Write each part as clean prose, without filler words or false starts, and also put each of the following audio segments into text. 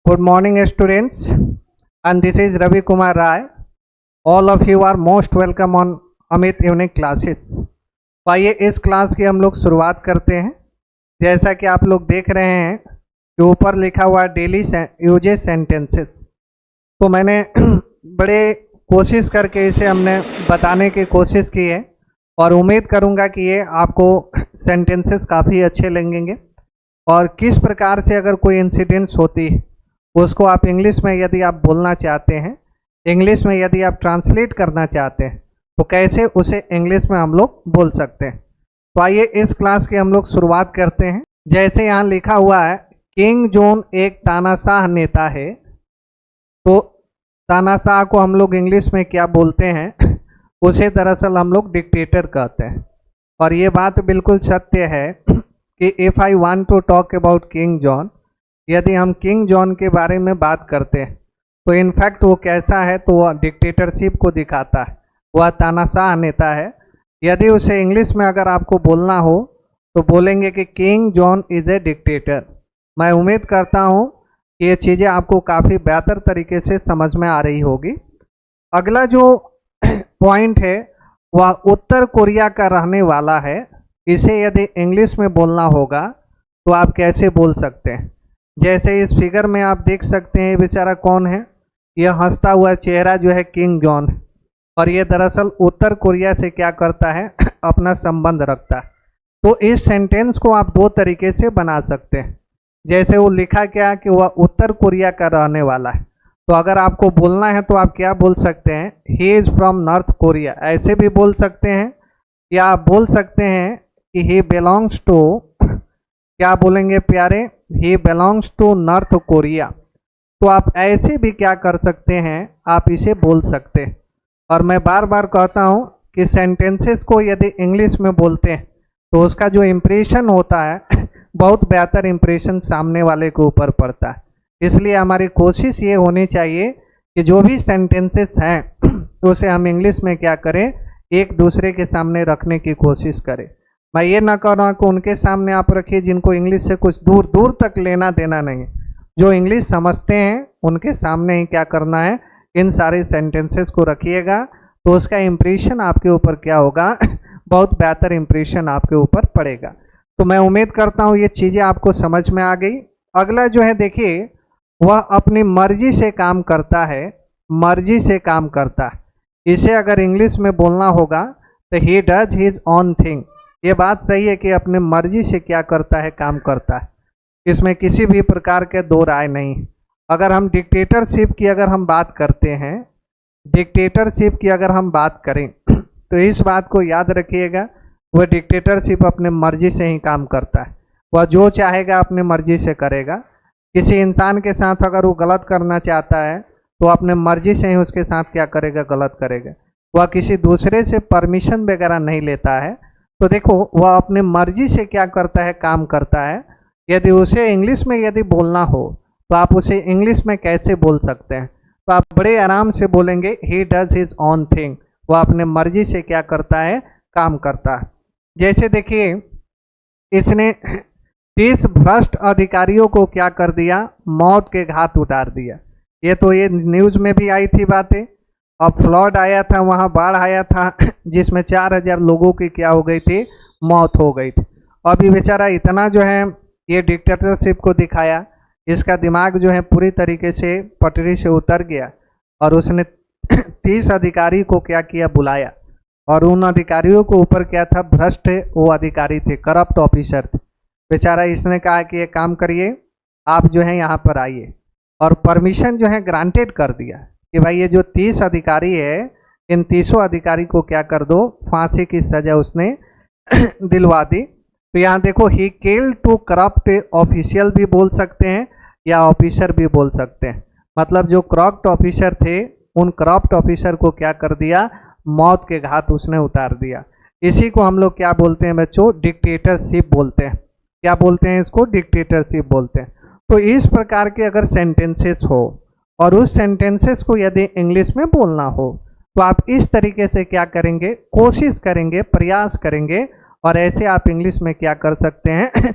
Good morning, students, and this is Ravi Kumar Rai. All of you are most welcome on Amit Evening Classes. तो आइए इस class की हम लोग शुरुआत करते हैं। जैसा कि आप लोग देख रहे हैं कि ऊपर लिखा हुआ डेली यूजेस सेंटेंसेस, तो मैंने बड़े कोशिश करके इसे हमने बताने की कोशिश की है और उम्मीद करूंगा कि ये आपको सेंटेंसेस काफ़ी अच्छे लगेंगे। और किस प्रकार से अगर कोई इंसिडेंट्स होती है उसको आप इंग्लिश में यदि आप बोलना चाहते हैं, इंग्लिश में यदि आप ट्रांसलेट करना चाहते हैं, तो कैसे उसे इंग्लिश में हम लोग बोल सकते हैं। तो आइए इस क्लास की हम लोग शुरुआत करते हैं। जैसे यहाँ लिखा हुआ है, किंग जॉन एक तानाशाह नेता है। तो तानाशाह को हम लोग इंग्लिश में क्या बोलते हैं, उसे दरअसल हम लोग डिक्टेटर कहते हैं। और ये बात बिल्कुल सत्य है कि if I want to talk about king John, यदि हम किंग जॉन के बारे में बात करते हैं तो इनफैक्ट वो कैसा है, तो वह डिक्टेटरशिप को दिखाता है, वह तानाशाह नेता है। यदि उसे इंग्लिश में अगर आपको बोलना हो तो बोलेंगे कि king John is a dictator. मैं उम्मीद करता हूँ कि ये चीज़ें आपको काफ़ी बेहतर तरीके से समझ में आ रही होगी। अगला जो पॉइंट है वह उत्तर कोरिया का रहने वाला है। इसे यदि इंग्लिश में बोलना होगा तो आप कैसे बोल सकते हैं। जैसे इस फिगर में आप देख सकते हैं, बेचारा कौन है, यह हंसता हुआ चेहरा जो है किंग जॉन, और ये दरअसल उत्तर कोरिया से क्या करता है, अपना संबंध रखता है। तो इस सेंटेंस को आप दो तरीके से बना सकते हैं। जैसे वो लिखा क्या कि वह उत्तर कोरिया का रहने वाला है, तो अगर आपको बोलना है तो आप क्या बोल सकते हैं, he is from north Korea, ऐसे भी बोल सकते हैं। या आप बोल सकते हैं कि ही बिलोंग्स टू, क्या बोलेंगे प्यारे, he belongs to North Korea. तो आप ऐसे भी क्या कर सकते हैं, आप इसे बोल सकते हैं। और मैं बार बार कहता हूँ कि सेंटेंसेस को यदि इंग्लिश में बोलते हैं तो उसका जो इम्प्रेशन होता है बहुत बेहतर इम्प्रेशन सामने वाले के ऊपर पड़ता है। इसलिए हमारी कोशिश ये होनी चाहिए कि जो भी सेंटेंसेस हैं उसे हम इंग्लिश में क्या करें, एक दूसरे के सामने रखने की कोशिश करें। मैं ये ना कह रहा हूँ कि उनके सामने आप रखिए जिनको इंग्लिश से कुछ दूर दूर तक लेना देना नहीं है। जो इंग्लिश समझते हैं उनके सामने ही क्या करना है, इन सारे सेंटेंसेस को रखिएगा, तो उसका इम्प्रेशन आपके ऊपर क्या होगा, बहुत बेहतर इम्प्रेशन आपके ऊपर पड़ेगा। तो मैं उम्मीद करता हूँ ये चीज़ें आपको समझ में आ गई। अगला जो है देखिए, वह अपनी मर्जी से काम करता है, मर्जी से काम करता है। इसे अगर इंग्लिश में बोलना होगा तो he does his own thing. ये बात सही है कि अपने मर्जी से क्या करता है, काम करता है, इसमें किसी भी प्रकार के दो राय नहीं। अगर हम डिक्टेटरशिप की अगर हम बात करते हैं, डिक्टेटरशिप की अगर हम बात करें तो इस बात को याद रखिएगा, वह डिक्टेटरशिप अपने मर्जी से ही काम करता है। वह जो चाहेगा अपने मर्जी से करेगा। किसी इंसान के साथ अगर वो गलत करना चाहता है तो अपने मर्जी से ही उसके साथ क्या करेगा, गलत करेगा। वह किसी दूसरे से परमिशन वगैरह नहीं लेता है। तो देखो, वह अपने मर्जी से क्या करता है, काम करता है। यदि उसे इंग्लिश में यदि बोलना हो तो आप उसे इंग्लिश में कैसे बोल सकते हैं, तो आप बड़े आराम से बोलेंगे he does his own thing. वह अपने मर्जी से क्या करता है, काम करता है। जैसे देखिए, इसने 30 भ्रष्ट अधिकारियों को क्या कर दिया, मौत के घाट उतार दिया। ये तो ये न्यूज़ में भी आई थी बातें। अब फ्लड आया था, वहाँ बाढ़ आया था जिसमें 4000 लोगों की क्या हो गई थी, मौत हो गई थी। अभी बेचारा इतना जो है ये डिक्टेटरशिप को दिखाया, इसका दिमाग जो है पूरी तरीके से पटरी से उतर गया और उसने 30 अधिकारी को क्या किया, बुलाया। और उन अधिकारियों को ऊपर क्या था, भ्रष्ट वो अधिकारी थे, करप्ट ऑफिसर थे। बेचारा इसने कहा कि ये काम करिए, आप जो है यहाँ पर आइए, और परमिशन जो है ग्रांटेड कर दिया कि भाई ये जो 30 अधिकारी है, इन 30 अधिकारी को क्या कर दो, फांसी की सजा उसने दिलवा दी। तो यहाँ देखो, he killed two corrupt official भी बोल सकते हैं या ऑफिसर भी बोल सकते हैं। मतलब जो करप्ट ऑफिसर थे, उन करप्ट ऑफिसर को क्या कर दिया, मौत के घाट उसने उतार दिया। इसी को हम लोग क्या बोलते हैं बच्चों, डिक्टेटरशिप बोलते हैं। क्या बोलते हैं इसको, डिक्टेटरशिप बोलते हैं। तो इस प्रकार के अगर सेंटेंसेस हो और उस सेंटेंसेस को यदि इंग्लिश में बोलना हो तो आप इस तरीके से क्या करेंगे, कोशिश करेंगे, प्रयास करेंगे, और ऐसे आप इंग्लिश में क्या कर सकते हैं,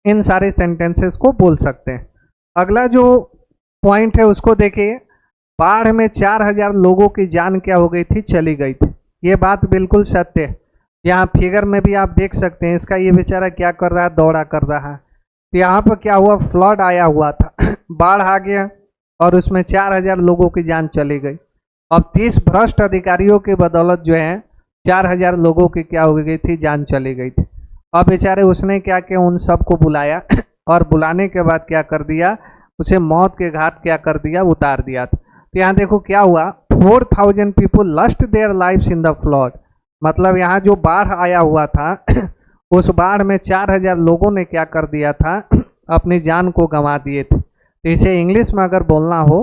इन सारे सेंटेंसेस को बोल सकते हैं। अगला जो पॉइंट है उसको देखिए, बाढ़ में 4000 लोगों की जान क्या हो गई थी, चली गई थी। ये बात बिल्कुल सत्य है। यहाँ फिगर में भी आप देख सकते हैं, इसका ये बेचारा क्या कर रहा है, दौड़ा कर रहा है। तो यहाँ पर क्या हुआ, फ्लड आया हुआ था बाढ़ आ गया और उसमें 4000 लोगों की जान चली गई। अब 30 भ्रष्ट अधिकारियों की बदौलत जो है 4000 लोगों की क्या हो गई थी, जान चली गई थी। अब बेचारे उसने क्या किया, उन सबको बुलाया और बुलाने के बाद क्या कर दिया, उसे मौत के घाट क्या कर दिया, उतार दिया था। तो यहाँ देखो क्या हुआ, 4000 people lost their lives in the flood. मतलब यहाँ जो बाढ़ आया हुआ था उस बाढ़ में 4000 लोगों ने क्या कर दिया था, अपनी जान को गंवा दिए थे। तो इसे इंग्लिश में अगर बोलना हो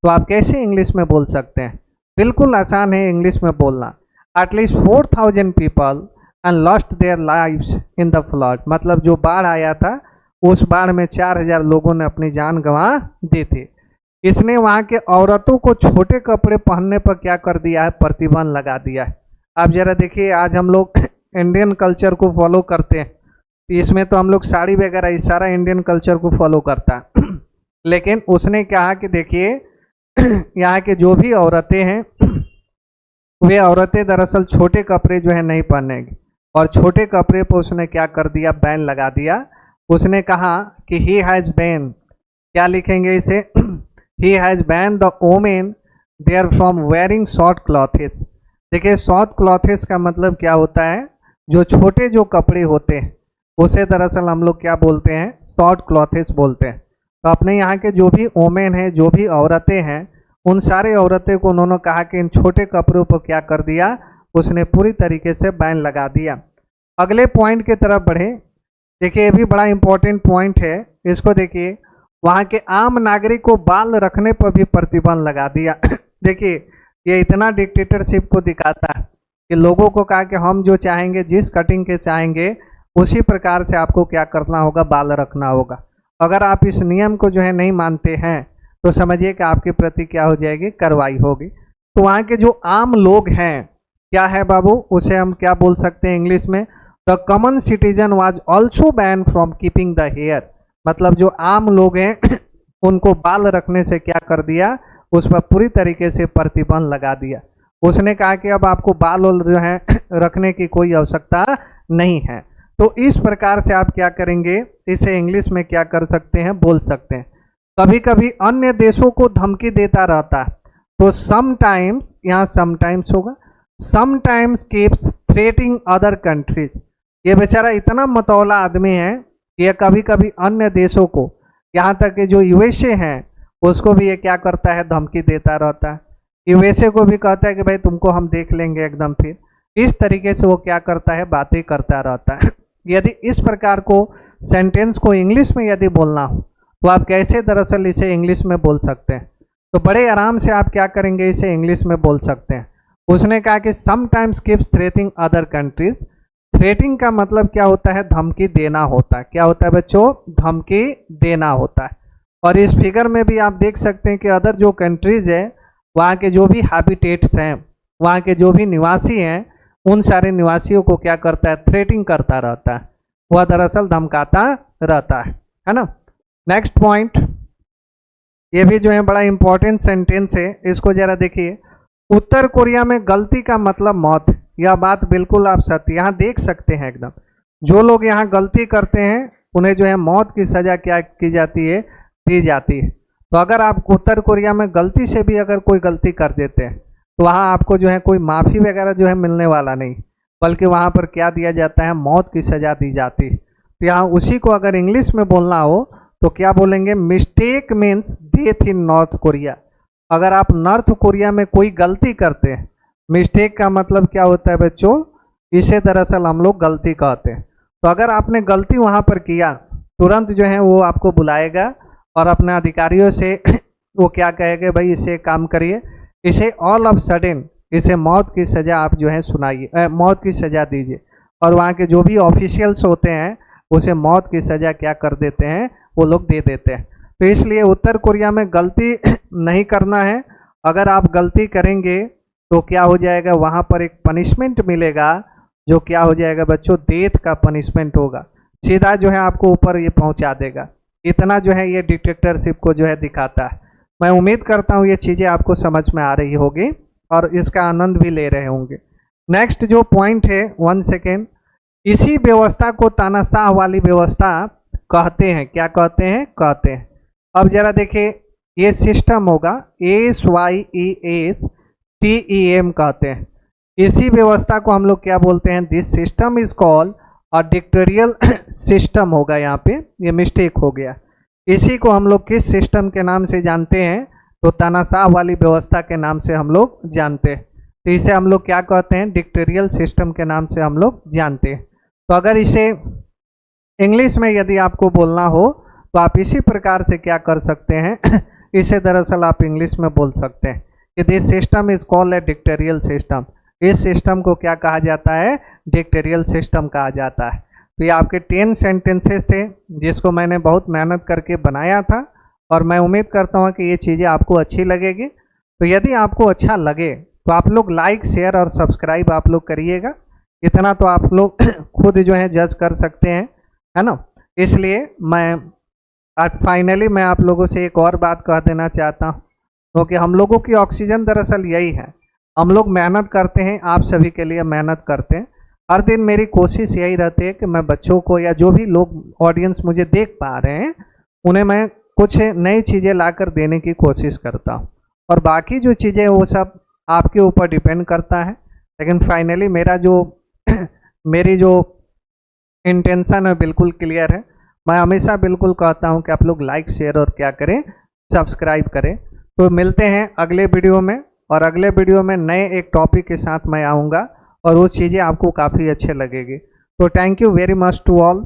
तो आप कैसे इंग्लिश में बोल सकते हैं, बिल्कुल आसान है इंग्लिश में बोलना। At least 4000 people and lost their lives in the flood. मतलब जो बाढ़ आया था उस बाढ़ में 4000 लोगों ने अपनी जान गंवा दी थी। इसने वहाँ के औरतों को छोटे कपड़े पहनने पर क्या कर दिया है, प्रतिबंध लगा दिया है। आप जरा देखिए, आज हम लोग इंडियन कल्चर को फॉलो करते हैं, इसमें तो हम लोग साड़ी वगैरह इस सारा इंडियन कल्चर को फॉलो करता है लेकिन उसने कहा कि देखिए यहाँ के जो भी औरतें हैं वे औरतें दरअसल छोटे कपड़े जो है नहीं पहनेंगी, और छोटे कपड़े पर उसने क्या कर दिया, बैन लगा दिया। उसने कहा कि ही हैज़ बैन, क्या लिखेंगे इसे, he has ban the women there from wearing short clothes. देखिए शॉर्ट क्लॉथेस का मतलब क्या होता है, जो छोटे जो कपड़े होते हैं उसे दरअसल हम लोग क्या बोलते हैं, शॉर्ट क्लॉथेस बोलते हैं। तो अपने यहाँ के जो भी वोमेन हैं, जो भी औरतें हैं, उन सारे औरतें को उन्होंने कहा कि इन छोटे कपड़ों पर क्या कर दिया, उसने पूरी तरीके से बैन लगा दिया। अगले पॉइंट की तरफ बढ़े। देखिए ये भी बड़ा इंपॉर्टेंट पॉइंट है, इसको देखिए, वहाँ के आम नागरिक को बाल रखने पर भी प्रतिबंध लगा दिया देखिए ये इतना डिक्टेटरशिप को दिखाता है कि लोगों को कहा कि हम जो चाहेंगे, जिस कटिंग के चाहेंगे उसी प्रकार से आपको क्या करना होगा, बाल रखना होगा। अगर आप इस नियम को जो है नहीं मानते हैं तो समझिए कि आपके प्रति क्या हो जाएगी, कार्रवाई होगी। तो वहाँ के जो आम लोग हैं, क्या है बाबू, उसे हम क्या बोल सकते हैं इंग्लिश में, the common citizen was also ban from keeping the hair. मतलब जो आम लोग हैं उनको बाल रखने से क्या कर दिया, उस पर पूरी तरीके से प्रतिबंध लगा दिया। उसने कहा कि अब आपको बाल जो है रखने की कोई आवश्यकता नहीं है। तो इस प्रकार से आप क्या करेंगे, इसे इंग्लिश में क्या कर सकते हैं, बोल सकते हैं। कभी कभी अन्य देशों को धमकी देता रहता है, तो समटाइम्स, यहाँ समटाइम्स होगा, sometimes keeps threatening other countries. ये बेचारा इतना मतौला आदमी है कि ये कभी कभी अन्य देशों को, यहाँ तक कि जो यूएसए हैं उसको भी ये क्या करता है, धमकी देता रहता है। यूएसए को भी कहता है कि भाई तुमको हम देख लेंगे एकदम। फिर इस तरीके से वो क्या करता है, बातें करता रहता है। यदि इस प्रकार को सेंटेंस को इंग्लिश में यदि बोलना हो तो आप कैसे दरअसल इसे इंग्लिश में बोल सकते हैं, तो बड़े आराम से आप क्या करेंगे, इसे इंग्लिश में बोल सकते हैं। उसने कहा कि sometimes keeps threatening other countries. Threatening का मतलब क्या होता है, धमकी देना होता है। क्या होता है बच्चों, धमकी देना होता है। और इस फिगर में भी आप देख सकते हैं कि अदर जो कंट्रीज है, वहाँ के जो भी हैबिटेट्स हैं, वहाँ के जो भी निवासी हैं, उन सारे निवासियों को क्या करता है, थ्रेटिंग करता रहता है, वह दरअसल धमकाता रहता है ना। नेक्स्ट पॉइंट, ये भी जो है बड़ा इंपॉर्टेंट सेंटेंस है, इसको जरा देखिए। उत्तर कोरिया में गलती का मतलब मौत। यह बात बिल्कुल आप सत्य यहाँ देख सकते हैं एकदम। जो लोग यहाँ गलती करते हैं उन्हें जो है मौत की सजा क्या की जाती है, दी जाती है। तो अगर आप उत्तर कोरिया में गलती से भी अगर कोई गलती कर देते हैं तो वहाँ आपको जो है कोई माफ़ी वगैरह जो है मिलने वाला नहीं, बल्कि वहाँ पर क्या दिया जाता है, मौत की सज़ा दी जाती है। तो यहाँ उसी को अगर इंग्लिश में बोलना हो तो क्या बोलेंगे, mistake means death in north Korea. अगर आप नॉर्थ कोरिया में कोई गलती करते हैं, मिस्टेक का मतलब क्या होता है बच्चों, इसे दरअसल हम लोग गलती कहते हैं। तो अगर आपने गलती वहाँ पर किया, तुरंत जो है वो आपको बुलाएगा और अपने अधिकारियों से वो क्या कहेगा, भाई इसे काम करिए, इसे ऑल ऑफ सडन इसे मौत की सज़ा आप जो है सुनाइए, मौत की सज़ा दीजिए। और वहाँ के जो भी ऑफिशियल्स होते हैं उसे मौत की सज़ा क्या कर देते हैं, वो लोग दे देते हैं। तो इसलिए उत्तर कोरिया में गलती नहीं करना है। अगर आप गलती करेंगे तो क्या हो जाएगा, वहाँ पर एक पनिशमेंट मिलेगा, जो क्या हो जाएगा बच्चों, डेथ का पनिशमेंट होगा। सीधा जो है आपको ऊपर ये पहुँचा देगा। इतना जो है ये डिक्टेटरशिप को जो है दिखाता है। मैं उम्मीद करता हूँ ये चीज़ें आपको समझ में आ रही होगी और इसका आनंद भी ले रहे होंगे। नेक्स्ट जो पॉइंट है, 1 सेकेंड, इसी व्यवस्था को तानाशाह वाली व्यवस्था कहते हैं। क्या कहते हैं? कहते हैं। अब जरा देखिए, ये सिस्टम होगा SYESTEM कहते हैं। इसी व्यवस्था को हम लोग क्या बोलते हैं? This system is called a dictatorial system होगा, यहाँ पे ये मिस्टेक हो गया। इसी को हम लोग किस सिस्टम के नाम से जानते हैं? तो तानाशाह वाली व्यवस्था के नाम से हम लोग जानते हैं। तो इसे हम लोग क्या कहते हैं? डिक्टेरियल सिस्टम के नाम से हम लोग जानते हैं। तो अगर इसे इंग्लिश में यदि आपको बोलना हो तो आप इसी प्रकार से क्या कर सकते हैं? इसे दरअसल आप इंग्लिश में बोल सकते हैं कि this system is called a dictatorial system. इस सिस्टम को क्या कहा जाता है? डिक्टेरियल सिस्टम कहा जाता है। तो ये आपके 10 सेंटेंसेस थे जिसको मैंने बहुत मेहनत करके बनाया था और मैं उम्मीद करता हूँ कि ये चीज़ें आपको अच्छी लगेगी। तो यदि आपको अच्छा लगे तो आप लोग लाइक, शेयर और सब्सक्राइब आप लोग करिएगा। इतना तो आप लोग खुद जो है जज कर सकते हैं, है ना। इसलिए मैं फाइनली मैं आप लोगों से एक और बात कह देना चाहता हूँ, क्योंकि हम लोगों की ऑक्सीजन दरअसल यही है। हम लोग मेहनत करते हैं, आप सभी के लिए मेहनत करते हैं। हर दिन मेरी कोशिश यही रहती है कि मैं बच्चों को या जो भी लोग ऑडियंस मुझे देख पा रहे हैं उन्हें मैं कुछ नई चीज़ें लाकर देने की कोशिश करता हूँ, और बाकी जो चीज़ें वो सब आपके ऊपर डिपेंड करता है। लेकिन फाइनली मेरा जो मेरी जो इंटेंशन है बिल्कुल क्लियर है। मैं हमेशा बिल्कुल कहता हूँ कि आप लोग लाइक, शेयर और क्या करें, सब्सक्राइब करें। तो मिलते हैं अगले वीडियो में, और अगले वीडियो में नए एक टॉपिक के साथ मैं आऊँगा और वो चीज़ें आपको काफ़ी अच्छे लगेगी। तो thank you very much to all.